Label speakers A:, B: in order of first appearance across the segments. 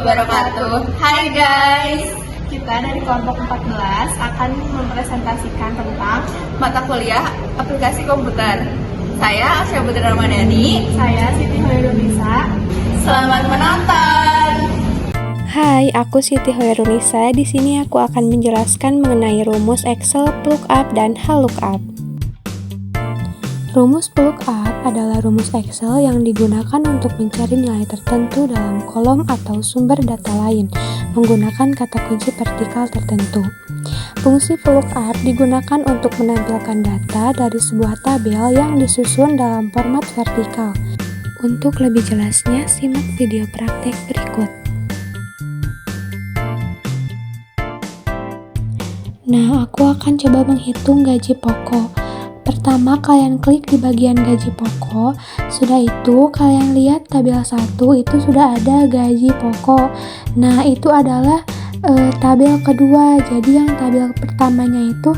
A: wabarakatuh. Hai guys,
B: Kita dari kelompok 14 akan mempresentasikan tentang
A: mata kuliah aplikasi komputer. Saya Asya Putri Ramadhani.
B: saya Siti Hoirunisa.
A: Selamat menonton.
C: Hai, aku Siti Hoirunisa. Di sini aku akan menjelaskan mengenai rumus Excel, lookup, dan lookup. Rumus lookup adalah rumus Excel yang digunakan untuk mencari nilai tertentu dalam kolom atau sumber data lain menggunakan kata kunci vertikal tertentu. Fungsi lookup digunakan untuk menampilkan data dari sebuah tabel yang disusun dalam format vertikal. Untuk lebih jelasnya, simak video praktek berikut. Nah, aku akan coba menghitung gaji pokok. Pertama, kalian klik di bagian gaji pokok. Sudah itu, kalian lihat tabel 1 itu sudah ada gaji pokok. Nah, itu adalah tabel kedua. Jadi yang tabel pertamanya itu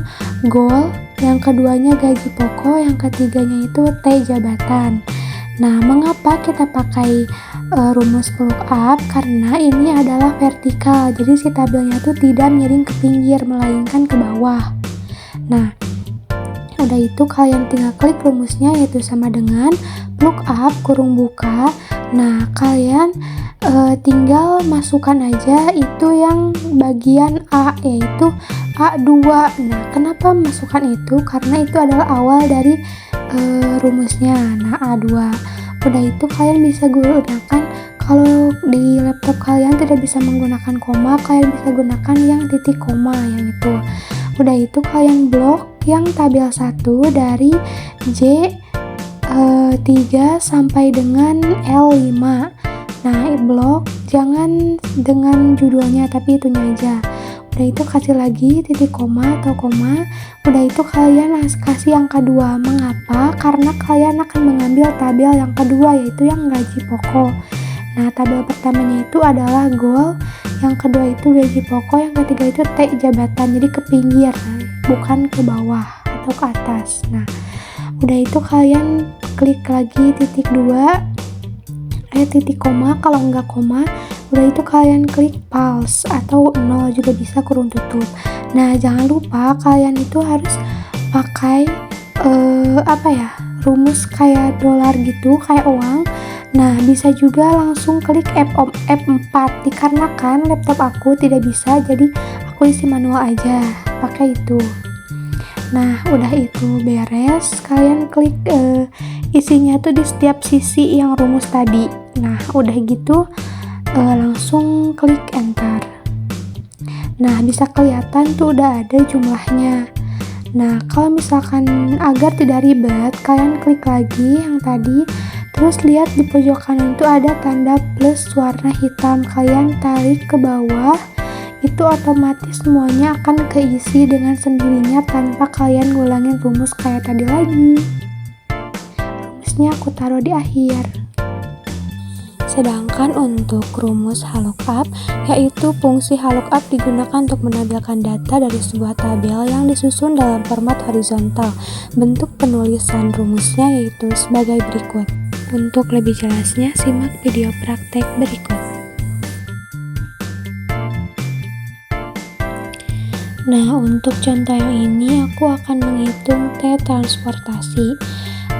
C: goal, yang keduanya gaji pokok, yang ketiganya itu T jabatan. Nah, mengapa kita pakai rumus lookup? Karena ini adalah vertikal. Jadi si tabelnya itu tidak miring ke pinggir melainkan ke bawah. Nah, udah itu kalian tinggal klik rumusnya, yaitu sama dengan lookup kurung buka. Nah, kalian tinggal masukkan aja itu yang bagian A, yaitu A2. Nah, kenapa masukkan itu? Karena itu adalah awal dari rumusnya. Nah, A2. Udah itu kalian bisa gunakan, kalau di laptop kalian tidak bisa menggunakan koma, kalian bisa gunakan yang titik koma yang itu. Udah itu kalian blok yang tabel 1 dari J3 sampai dengan L5. Nah, blok jangan dengan judulnya tapi itunya aja. Udah itu kasih lagi titik koma atau koma. Udah itu kalian kasih angka 2. Mengapa? Karena kalian akan mengambil tabel yang kedua, yaitu yang gaji pokok. Nah, tabel pertamanya itu adalah goal, yang kedua itu gaji pokok, yang ketiga itu T jabatan, jadi ke pinggir, bukan ke bawah atau ke atas. Nah, udah itu kalian klik lagi titik 2, titik koma, kalau enggak koma. Udah itu kalian klik pause atau 0 juga bisa kurung tutup. Nah, jangan lupa kalian itu harus pakai rumus kayak dolar gitu, kayak uang. Nah, bisa juga langsung klik F4 dikarenakan laptop aku tidak bisa, jadi aku isi manual aja pakai itu. Nah, udah itu beres, kalian klik isinya tuh di setiap sisi yang rumus tadi. Nah, udah gitu langsung klik enter. Nah, bisa kelihatan tuh udah ada jumlahnya. Nah, kalau misalkan agar tidak ribet, kalian klik lagi yang tadi, terus lihat di pojok kanan itu ada tanda plus warna hitam, kalian tarik ke bawah, itu otomatis semuanya akan keisi dengan sendirinya tanpa kalian ngulangin rumus kayak tadi lagi. Rumusnya aku taruh di akhir. Sedangkan untuk rumus lookup, yaitu fungsi lookup digunakan untuk menampilkan data dari sebuah tabel yang disusun dalam format horizontal. Bentuk penulisan rumusnya yaitu sebagai berikut. Untuk lebih jelasnya, simak video praktek berikut. Nah, untuk contoh yang ini aku akan menghitung T transportasi.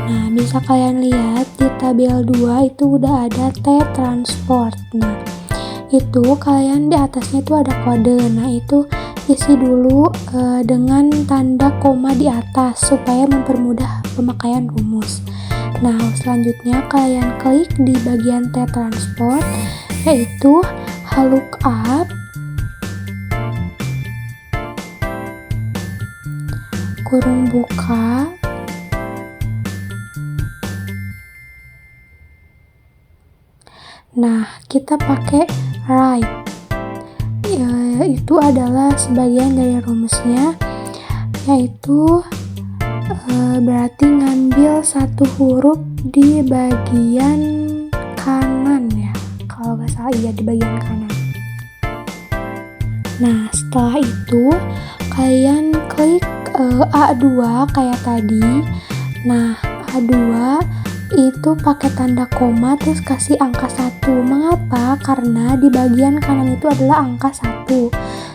C: Nah, bisa kalian lihat di tabel 2 itu udah ada T transport. Nah, itu kalian di atasnya itu ada kode. Nah, itu isi dulu dengan tanda koma di atas supaya mempermudah pemakaian rumus. Nah, selanjutnya kalian klik di bagian T transport, yaitu lookup kurung buka Nah, kita pakai right. Itu adalah sebagian dari rumusnya, yaitu berarti ngambil satu huruf di bagian kanan ya. Kalau nggak salah iya di bagian kanan. Nah, setelah itu kalian klik A2 kayak tadi. Nah, A2 itu pakai tanda koma terus kasih angka 1. Mengapa? Karena di bagian kanan itu adalah angka 1.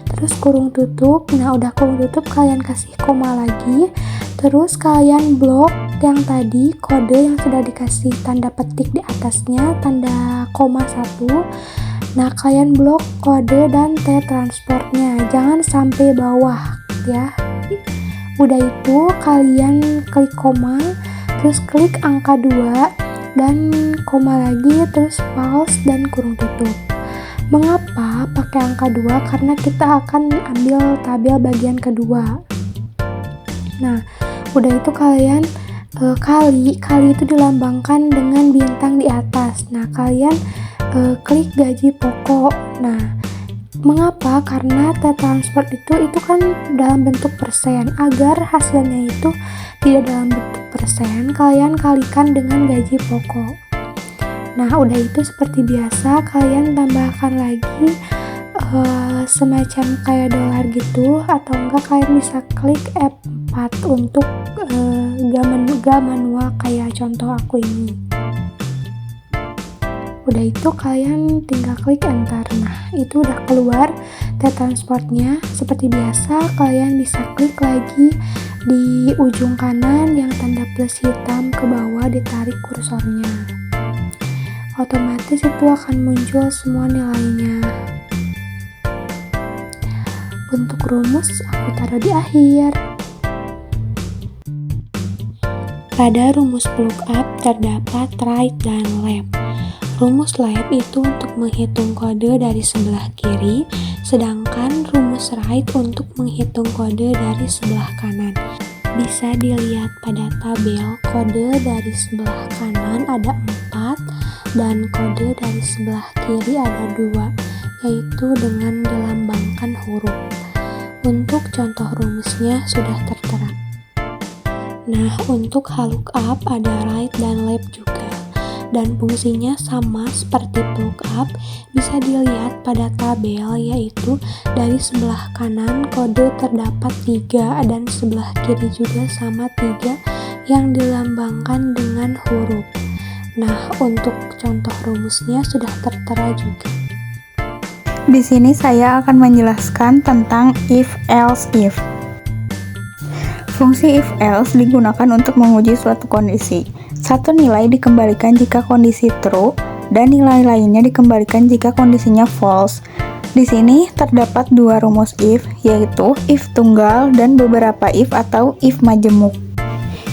C: Terus kurung tutup. Nah, udah kurung tutup kalian kasih koma lagi. Terus kalian blok yang tadi kode yang sudah dikasih tanda petik di atasnya, tanda koma 1. Nah, kalian blok kode dan T transportnya. Jangan sampai bawah ya. Udah itu kalian klik koma, terus klik angka 2 dan koma lagi, terus pause dan kurung tutup. Mengapa pakai angka 2? Karena kita akan ambil tabel bagian kedua. Nah, udah itu kalian kali itu dilambangkan dengan bintang di atas. Nah, kalian klik gaji pokok. Nah, mengapa? Karena T transport itu kan dalam bentuk persen. Agar hasilnya itu tidak dalam bentuk persen, kalian kalikan dengan gaji pokok. Nah, udah itu seperti biasa kalian tambahkan lagi semacam kayak dolar gitu, atau enggak kalian bisa klik F4 untuk ga manual kayak contoh aku ini. Udah itu kalian tinggal klik enter. Nah, itu udah keluar T transportnya. Seperti biasa kalian bisa klik lagi di ujung kanan yang tanda plus hitam ke bawah, ditarik kursornya. Otomatis itu akan muncul semua nilainya. Untuk rumus aku taruh di akhir. Pada rumus lookup terdapat right dan left. Rumus left itu untuk menghitung kode dari sebelah kiri, sedangkan rumus right untuk menghitung kode dari sebelah kanan. Bisa dilihat pada tabel, kode dari sebelah kanan ada 4 dan kode dari sebelah kiri ada 2, yaitu dengan dilambangkan huruf. Untuk contoh rumusnya sudah tertera. Nah, untuk lookup ada right dan left juga. Dan fungsinya sama seperti lookup, bisa dilihat pada tabel, yaitu dari sebelah kanan kode terdapat 3 dan sebelah kiri juga sama 3 yang dilambangkan dengan huruf. Nah, untuk contoh rumusnya sudah tertera juga.
D: Di sini saya akan menjelaskan tentang if else if. Fungsi if else digunakan untuk menguji suatu kondisi. Satu nilai dikembalikan jika kondisi true dan nilai lainnya dikembalikan jika kondisinya false. Di sini terdapat 2 rumus if, yaitu if tunggal dan beberapa if atau if majemuk.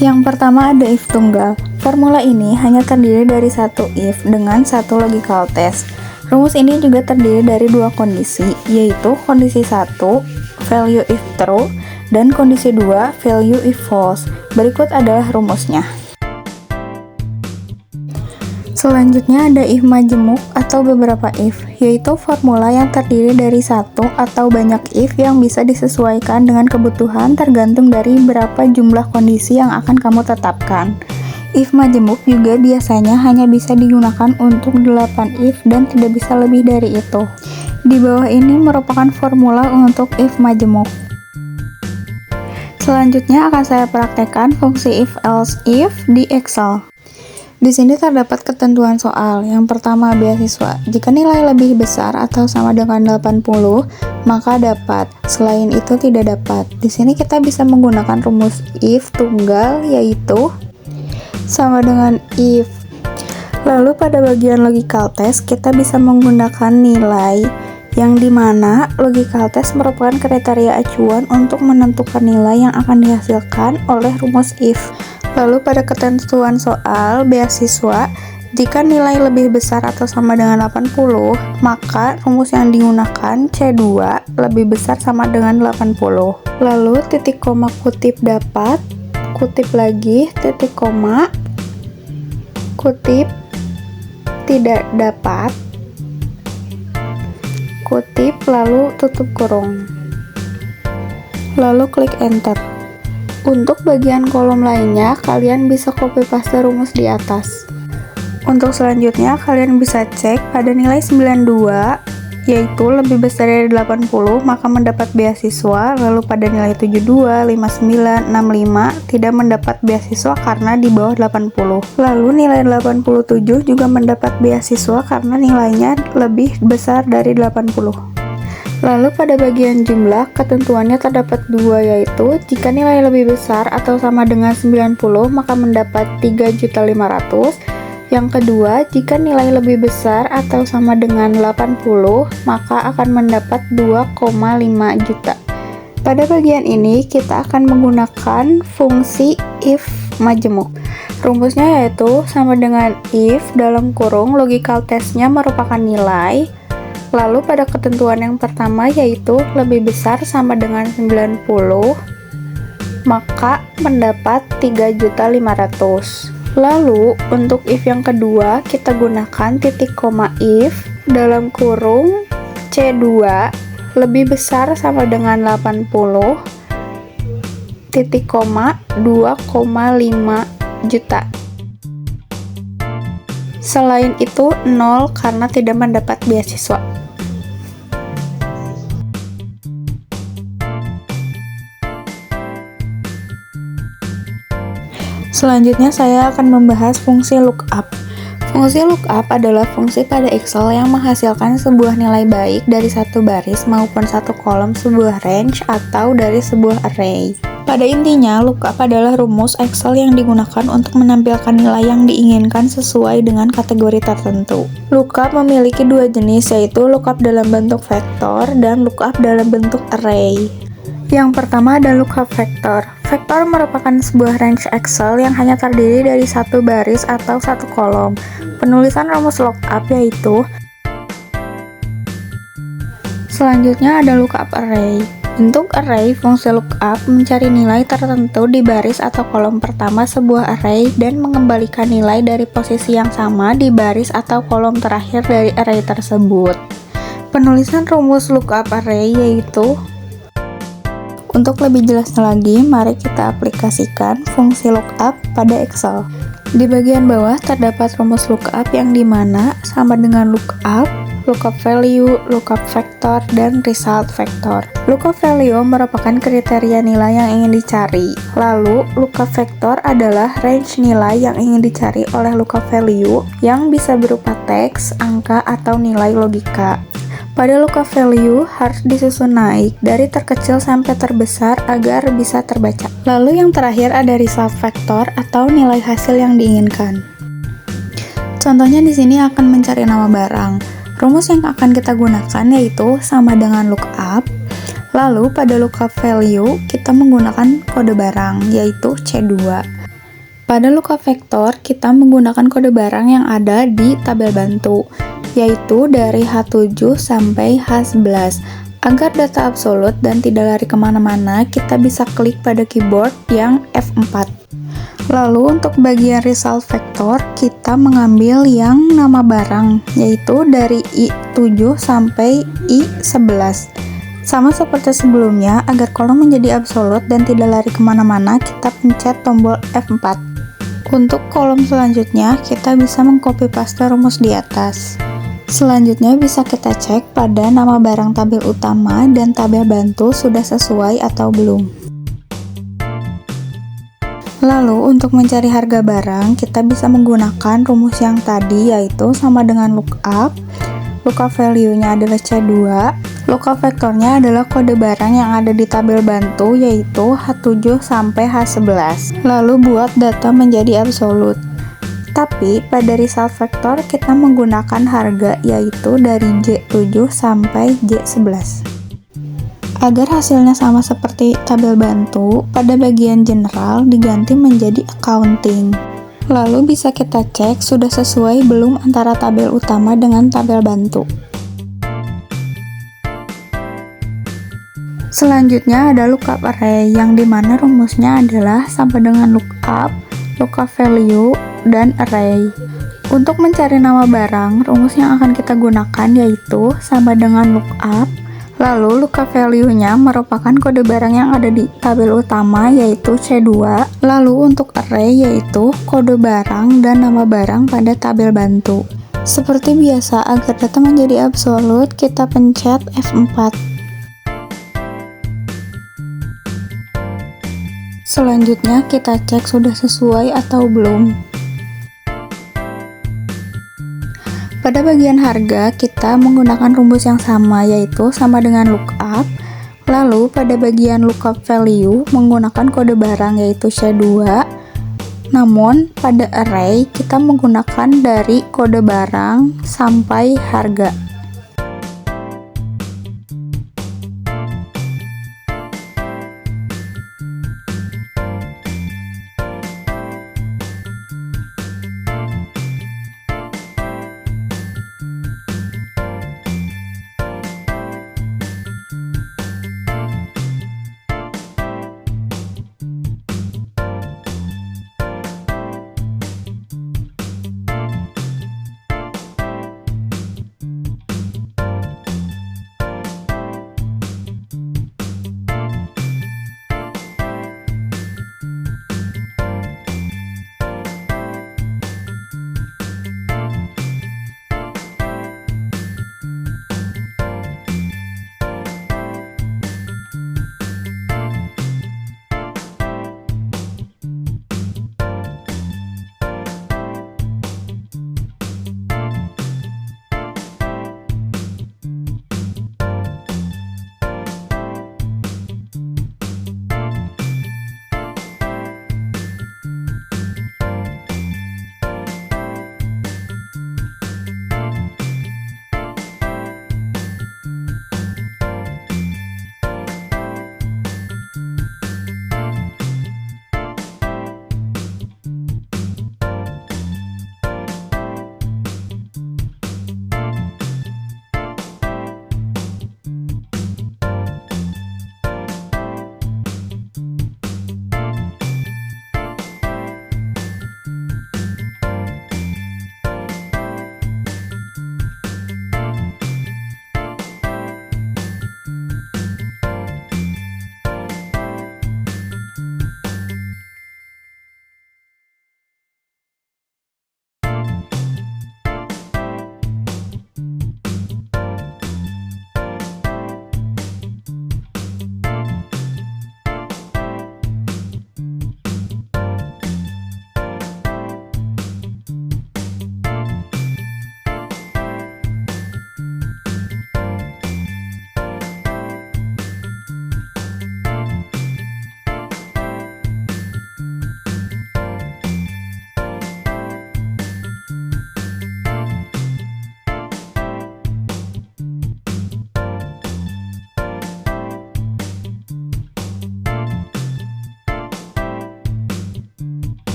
D: Yang pertama ada if tunggal. Formula ini hanya terdiri dari satu if dengan satu logical test. Rumus ini juga terdiri dari 2 kondisi, yaitu kondisi 1, value if true, dan kondisi 2, value if false. Berikut adalah rumusnya. Selanjutnya ada if majemuk atau beberapa if, yaitu formula yang terdiri dari satu atau banyak if yang bisa disesuaikan dengan kebutuhan tergantung dari berapa jumlah kondisi yang akan kamu tetapkan. If majemuk juga biasanya hanya bisa digunakan untuk 8 if dan tidak bisa lebih dari itu. Di bawah ini merupakan formula untuk if majemuk. Selanjutnya akan saya praktekkan fungsi if else if di Excel. Di sini terdapat ketentuan soal. Yang pertama, beasiswa. Jika nilai lebih besar atau sama dengan 80, maka dapat. Selain itu tidak dapat. Di sini kita bisa menggunakan rumus if tunggal, yaitu sama dengan if. Lalu pada bagian logical test kita bisa menggunakan nilai, yang dimana logical test merupakan kriteria acuan untuk menentukan nilai yang akan dihasilkan oleh rumus if. Lalu pada ketentuan soal beasiswa, jika nilai lebih besar atau sama dengan 80, maka rumus yang digunakan C2 lebih besar sama dengan 80. Lalu titik koma kutip dapat, kutip lagi, titik koma, kutip tidak dapat, kutip lalu tutup kurung. Lalu klik enter. Untuk bagian kolom lainnya, kalian bisa copy paste rumus di atas. Untuk selanjutnya, kalian bisa cek pada nilai 92, yaitu lebih besar dari 80 maka mendapat beasiswa, lalu pada nilai 72, 59, 65 tidak mendapat beasiswa karena di bawah 80. Lalu nilai 87 juga mendapat beasiswa karena nilainya lebih besar dari 80. Lalu pada bagian jumlah, ketentuannya terdapat dua, yaitu jika nilai lebih besar atau sama dengan 90 maka mendapat 3.500.000. Yang kedua, jika nilai lebih besar atau sama dengan 80 maka akan mendapat 2,5 juta. Pada bagian ini kita akan menggunakan fungsi if majemuk. Rumusnya yaitu sama dengan if dalam kurung logical testnya merupakan nilai. Lalu pada ketentuan yang pertama yaitu lebih besar sama dengan 90 maka mendapat 3.500.000. Lalu untuk if yang kedua kita gunakan titik koma if dalam kurung C2 lebih besar sama dengan 80 titik koma 2,5 juta. Selain itu 0 karena tidak mendapat beasiswa. Selanjutnya saya akan membahas fungsi lookup. Fungsi lookup adalah fungsi pada Excel yang menghasilkan sebuah nilai baik dari satu baris maupun satu kolom sebuah range atau dari sebuah array. Pada intinya, lookup adalah rumus Excel yang digunakan untuk menampilkan nilai yang diinginkan sesuai dengan kategori tertentu. Lookup memiliki dua jenis, yaitu lookup dalam bentuk vektor dan lookup dalam bentuk array. Yang pertama ada lookup vektor. Vektor merupakan sebuah range Excel yang hanya terdiri dari satu baris atau satu kolom. Penulisan rumus lookup yaitu selanjutnya ada lookup array. Bentuk array, fungsi lookup mencari nilai tertentu di baris atau kolom pertama sebuah array dan mengembalikan nilai dari posisi yang sama di baris atau kolom terakhir dari array tersebut. Penulisan rumus lookup array yaitu untuk lebih jelasnya lagi, mari kita aplikasikan fungsi lookup pada Excel. Di bagian bawah terdapat rumus lookup yang dimana sama dengan lookup, lookup value, lookup vector, dan result vector. Lookup value merupakan kriteria nilai yang ingin dicari. Lalu, lookup vector adalah range nilai yang ingin dicari oleh lookup value yang bisa berupa teks, angka, atau nilai logika. Pada lookup value harus disusun naik dari terkecil sampai terbesar agar bisa terbaca. Lalu yang terakhir ada result vector atau nilai hasil yang diinginkan. Contohnya di sini akan mencari nama barang. Rumus yang akan kita gunakan yaitu sama dengan lookup. Lalu pada lookup value kita menggunakan kode barang yaitu C2. Pada lookup vektor kita menggunakan kode barang yang ada di tabel bantu, yaitu dari H7 sampai H11. Agar data absolut dan tidak lari kemana-mana, kita bisa klik pada keyboard yang F4. Lalu untuk bagian result vector, kita mengambil yang nama barang, yaitu dari I7 sampai I11. Sama seperti sebelumnya, agar kolom menjadi absolut dan tidak lari kemana-mana, kita pencet tombol F4. Untuk kolom selanjutnya, kita bisa mengcopy paste rumus di atas. Selanjutnya bisa kita cek pada nama barang tabel utama dan tabel bantu sudah sesuai atau belum. Lalu untuk mencari harga barang, kita bisa menggunakan rumus yang tadi yaitu sama dengan lookup. Lookup value-nya adalah C2. Lookup vektornya adalah kode barang yang ada di tabel bantu yaitu H7 sampai H11. Lalu buat data menjadi absolut. Tapi pada result vector kita menggunakan harga yaitu dari J7 sampai J11. Agar hasilnya sama seperti tabel bantu, pada bagian general diganti menjadi accounting. Lalu bisa kita cek sudah sesuai belum antara tabel utama dengan tabel bantu. Selanjutnya ada lookup array yang dimana rumusnya adalah sama dengan lookup, lookup value, dan array. Untuk mencari nama barang, rumus yang akan kita gunakan yaitu sama dengan lookup, lalu lookup value-nya merupakan kode barang yang ada di tabel utama yaitu C2, lalu untuk array yaitu kode barang dan nama barang pada tabel bantu. Seperti biasa, agar data menjadi absolut, kita pencet F4. Selanjutnya, kita cek sudah sesuai atau belum. Pada bagian harga, kita menggunakan rumus yang sama, yaitu sama dengan lookup. Lalu, pada bagian lookup value, menggunakan kode barang, yaitu SHA-2. Namun, pada array, kita menggunakan dari kode barang sampai harga.